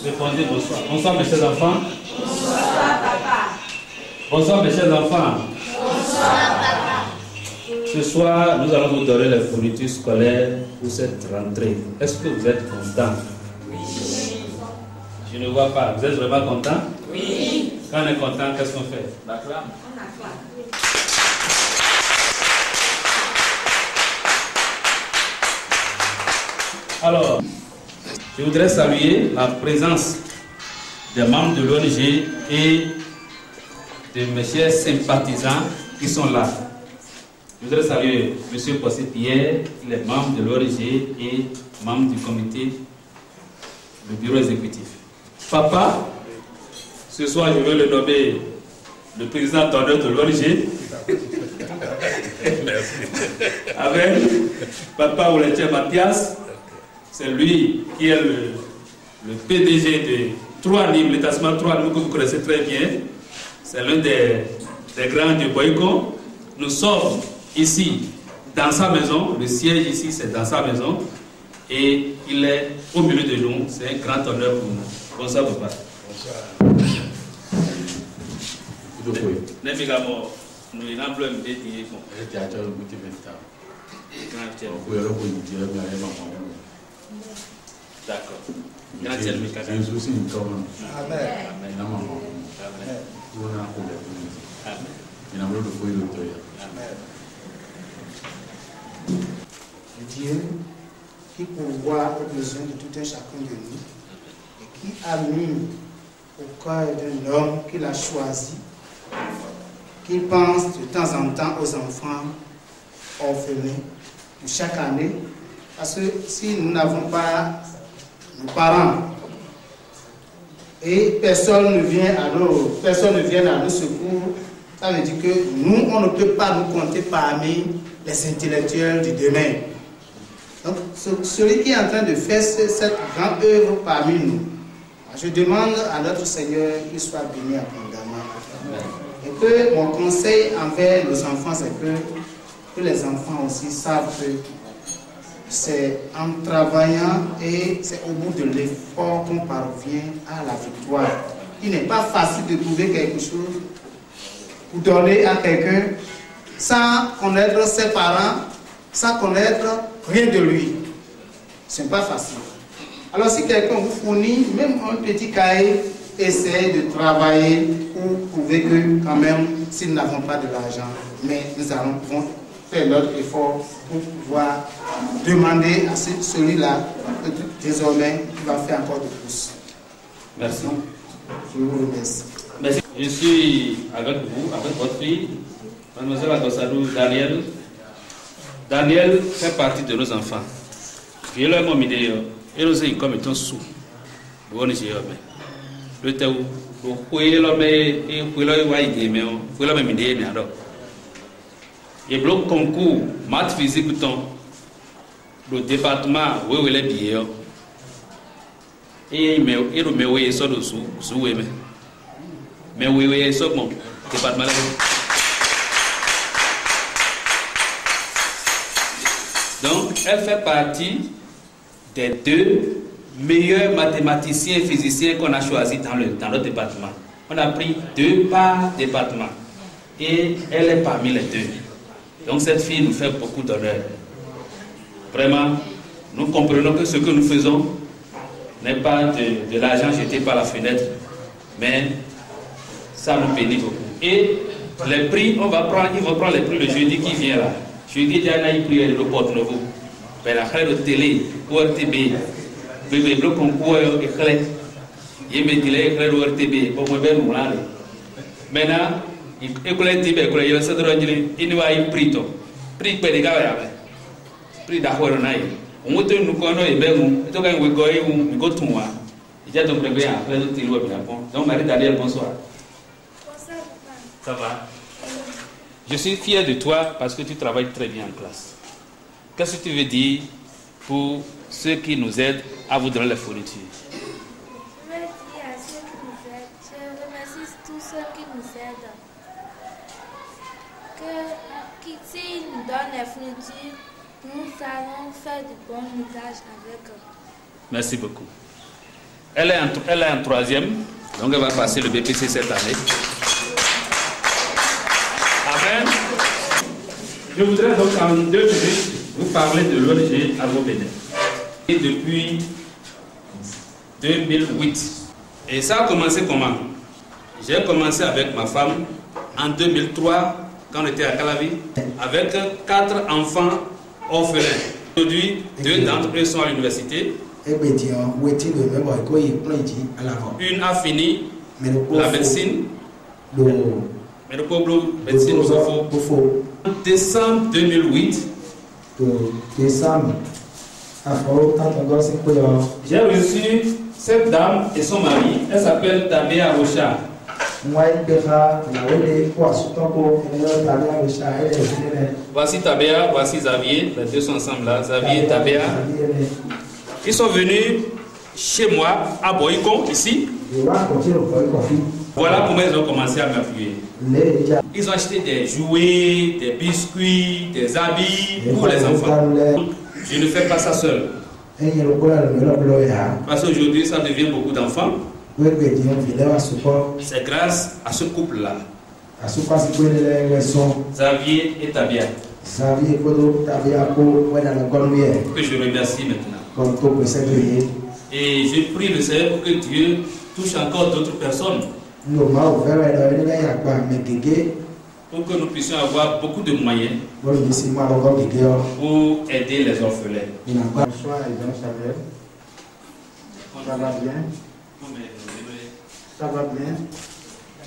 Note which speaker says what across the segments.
Speaker 1: Répondez bonsoir. Bonsoir mes chers enfants. Bonsoir papa. Bonsoir mes chers enfants. Bonsoir papa. Ce soir, nous allons vous donner les fournitures scolaires pour cette rentrée. Est-ce que vous êtes contents? Oui. Je ne vois pas. Vous êtes vraiment contents? Oui. Quand on est content, qu'est-ce qu'on fait? On acclame. On acclame. Alors, je voudrais saluer la présence des membres de l'ONG et de mes chers sympathisants qui sont là. Je voudrais saluer M. Possé Pierre, les membres de l'ONG et membres du comité, le bureau exécutif. Papa, ce soir je veux le nommer le président d'honneur de l'ONG. Merci. Avec Papa Ouletien Mathias. C'est lui qui est le PDG de Troanim, l'établissement Troanim que vous connaissez très bien. C'est l'un des grands du Boyko. Nous sommes ici dans sa maison. Le siège ici, c'est dans sa maison. Et il est au milieu de nous. C'est un grand honneur pour nous. Bonsoir, papa. Bonsoir. D'accord. Grazie al mio caro.
Speaker 2: Dieu qui pourvoit aux besoins de tout un chacun de nous et qui a mis au cœur d'un homme qu'il a choisi, qui pense de temps en temps aux enfants orphelins de chaque année, parce que si nous n'avons pas nos parents et personne ne vient à nos secours, ça veut dire que nous, on ne peut pas nous compter parmi les intellectuels du demain. Donc, celui qui est en train de faire cette grande œuvre parmi nous, je demande à notre Seigneur qu'il soit béni abondamment. Et que mon conseil envers nos enfants, c'est que les enfants aussi savent que c'est en travaillant et c'est au bout de l'effort qu'on parvient à la victoire. Il n'est pas facile de trouver quelque chose pour donner à quelqu'un sans connaître ses parents, sans connaître rien de lui. Ce n'est pas facile. Alors si quelqu'un vous fournit même un petit cahier, essayez de travailler pour prouver que quand même, si nous n'avons pas de l'argent, mais nous allons faire notre effort pour pouvoir demander à celui-là, désormais, qui va faire encore de plus.
Speaker 1: Merci.
Speaker 2: Je vous remercie.
Speaker 1: Merci. Je suis avec vous, avec votre fille, mademoiselle Agosadou Daniel. Daniel fait partie de nos enfants. Je leur ai dit, et nous sommes comme étant sous. Le théo, le fouet l'homme et le waïgé, mais le l'homme est né alors. Et bloc concours, maths physique, le département où il est bien. Et le meilleur est sur le sous, mais oui, est sur mon département. Donc, elle fait partie des deux meilleurs mathématiciens et physiciens qu'on a choisis dans notre département. On a pris 2 par département et elle est parmi les 2. Donc cette fille nous fait beaucoup d'honneur. Vraiment, nous comprenons que ce que nous faisons n'est pas de l'argent jeté par la fenêtre, mais ça nous bénit beaucoup. Et les prix, ils vont prendre les prix le jeudi qui vient là. Jeudi, il y a un prix de Porte Novo. Mais la télé, ORTB, le concours est clair. Il me dit que le ORTB, pour moi, ben moulin. Maintenant, il est TB, il y a un prix. Prix que les gars, Prix d'Ahoueronaï. On monte nous connaît et ben, et toi quand vous goyez ou vous go tourner. Et j'ai donc prévu après le tilo et bien bon. Donc Marie Daniel, bonsoir.
Speaker 3: Bonsoir, papa.
Speaker 1: Ça va? Je suis fier de toi parce que tu travailles très bien en classe. Qu'est-ce que tu veux dire pour ceux qui nous aident à vous donner la fourniture?
Speaker 3: Je veux dire à ceux qui nous aident, je remercie tous ceux qui nous aident. S'ils nous donnent les fournitures, nous allons faire du bon usage avec eux.
Speaker 1: Merci beaucoup. Elle est en troisième, donc elle va passer le BPC cette année. Amen. Je voudrais donc en 2 minutes vous parler de l'ONG Agro-Bénin. Et depuis 2008. Et ça a commencé comment? J'ai commencé avec ma femme en 2003, quand on était à Calavi, avec 4 enfants orphelins. Aujourd'hui, 2 d'entre eux sont à l'université. Une a fini la médecine. Médecine en décembre 2008. J'ai reçu cette dame et son mari. Elle s'appelle Tabea Rocha. Voici Tabea, voici Xavier. Les deux sont ensemble là. Xavier et Tabea. Ils sont venus chez moi à Boycon, ici. Voilà comment ils ont commencé à m'appuyer. Ils ont acheté des jouets, des biscuits, des habits pour les enfants. Je ne fais pas ça seul. Parce qu'aujourd'hui, ça devient beaucoup d'enfants. C'est grâce à ce couple-là. Xavier et Tabia. Que je remercie maintenant. Et je prie le Seigneur pour que Dieu touche encore d'autres personnes. Pour que nous puissions avoir beaucoup de moyens pour aider les orphelins.
Speaker 4: Bonsoir, Samuel. Ça va bien? Ça va bien?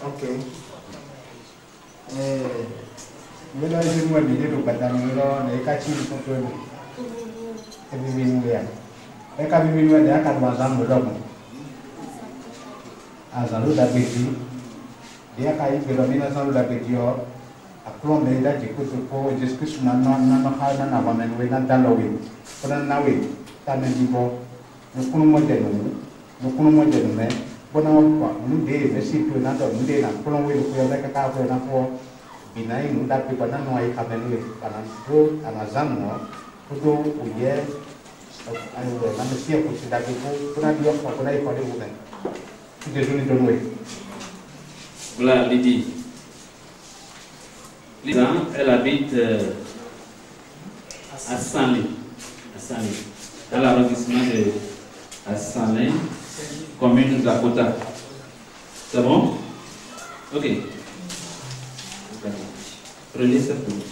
Speaker 4: Ok. Je vais vous dire que je
Speaker 1: Voilà Lydie. Lydie, elle habite à Saint-Lin, dans l'arrondissement de Saint-Lin, commune de Lakota. C'est bon? Ok. Prenez ça pour vous.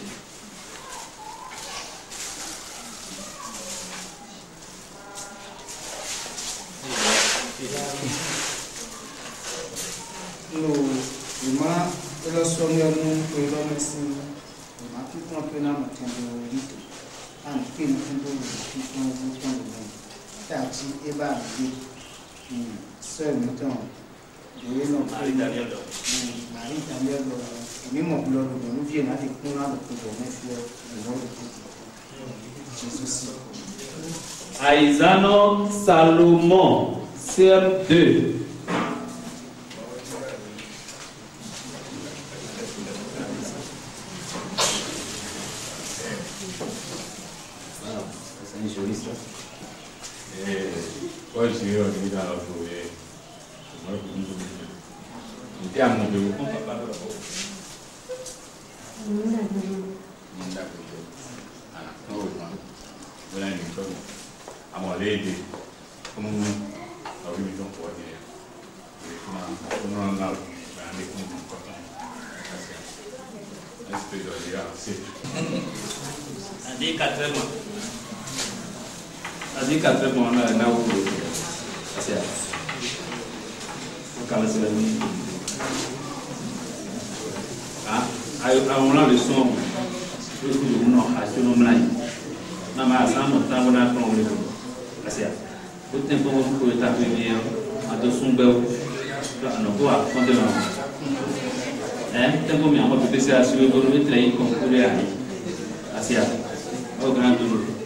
Speaker 1: Aizano Salomon, CM2. nama sama tamu na pron le asia o tempo ko ta premier a do sumbel no ko a konde no tempo mi amo pe se asio go no tre con kure ai asia o gran duro